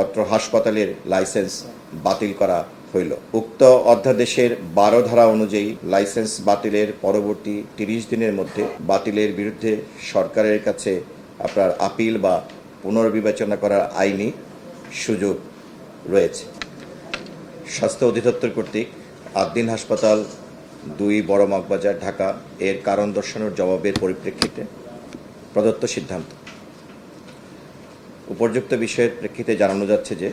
অত্র হাসপাতালের লাইসেন্স বাতিল করা হইল। উক্ত অধ্যাদেশের 12 ধারা অনুযায়ী লাইসেন্স বাতিলের পরবর্তী 30 দিনের মধ্যে বাতিলের বিরুদ্ধে সরকারের কাছে আপনার আপিল বা পুনর্বিবেচনা করার আইনি সুযোগ রয়েছে। স্বাস্থ্য অধিদপ্তর কর্তৃক আদ্দিন হাসপাতাল 2 বড় মগবাজার ঢাকা এর কারণ দর্শানোর জবাবের পরিপ্রেক্ষিতে প্রদত্ত সিদ্ধান্ত। উপর্যুক্ত বিষয়ের প্রেক্ষিতে জানানো যাচ্ছে যে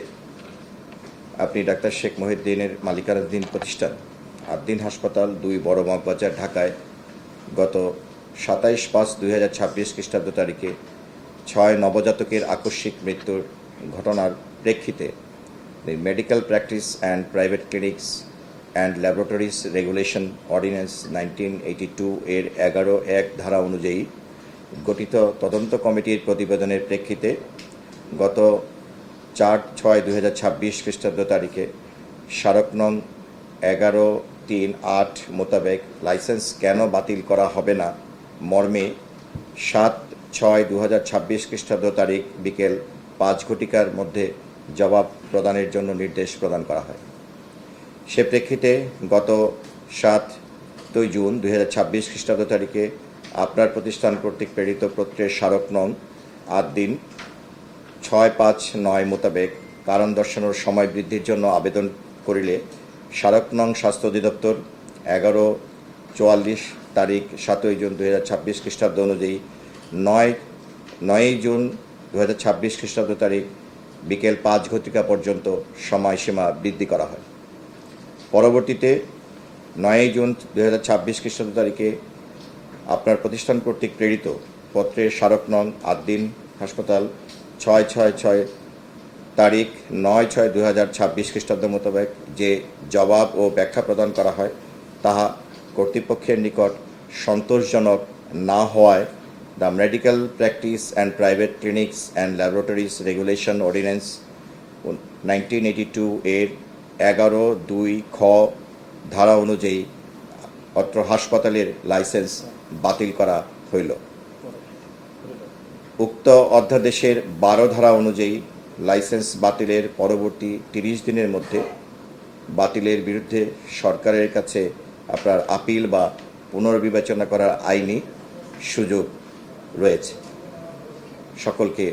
আপনি ডাক্তার শেখ মহিউদ্দিনের মালিকানাধীন প্রতিষ্ঠান আদ্দিন হাসপাতাল 2 বড় মগবাজার ঢাকায় গত 27/5/2026 খ্রিস্টাব্দ তারিখে 6 নবজাতকের আকস্মিক মৃত্যুর ঘটনার প্রেক্ষিতে medical practice and private clinics and laboratories regulation ordinance 1982 এর 11(1) ধারা অনুযায়ী গঠিত তদন্ত কমিটির প্রতিবেদনের প্রেক্ষিতে গত 4/6/2026 খ্রিস্টাব্দ তারিখে স্মারক নং 1138 মোতাবেক লাইসেন্স কেন বাতিল করা হবে না মর্মে 7/6/2026 খ্রিস্টাব্দ তারিখ বিকেল 5 ঘটিকার মধ্যে জবাব প্রদানের জন্য নির্দেশ প্রদান করা হয়। সে প্রেক্ষিতে গত 7 জুন 2026 খ্রিস্টাব্দ তারিখে আপনার প্রতিষ্ঠান কর্তৃক প্রেরিত পত্রের স্মারক নং আদ্দিন 659 মোতাবেক কারণ দর্শানোর সময় বৃদ্ধির জন্য আবেদন করিলে স্মারক নং স্বাস্থ্য অধিদপ্তর 11/44 তারিখ 7 জুন 2026 খ্রিস্টাব্দ অনুযায়ী 9 জুন 2026 খ্রিস্টাব্দ তারিখ বিকেল 5 ঘটিকা পর্যন্ত সময়সীমা বৃদ্ধি করা হয়। পরবর্তীতে 9 জুন 2026 খ্রিস্টাব্দ তারিখে আপনার প্রতিষ্ঠান কর্তৃক প্রেরিত পত্রের স্মারক নং আদ্দিন হাসপাতাল 666 তারিখ 9/6/2026 খ্রিস্টাব্দ মোতাবেক যে জবাব ও ব্যাখ্যা প্রদান করা হয় তাহা কর্তৃপক্ষের নিকট সন্তোষজনক না হওয়ায় the medical practice and private clinics and laboratories regulation ordinance 1982 এর 11(2) খ ধারা অনুযায়ী অত্র হাসপাতালের লাইসেন্স বাতিল করা হইল। উক্ত অধ্যাদেশের 12 ধারা অনুযায়ী লাইসেন্স বাতিলের পরবর্তী 30 দিনের মধ্যে বাতিলের বিরুদ্ধে সরকারের কাছে আপনার আপিল বা পুনর্বিবেচনা করার আইনি সুযোগ রয়েছে। সকলকে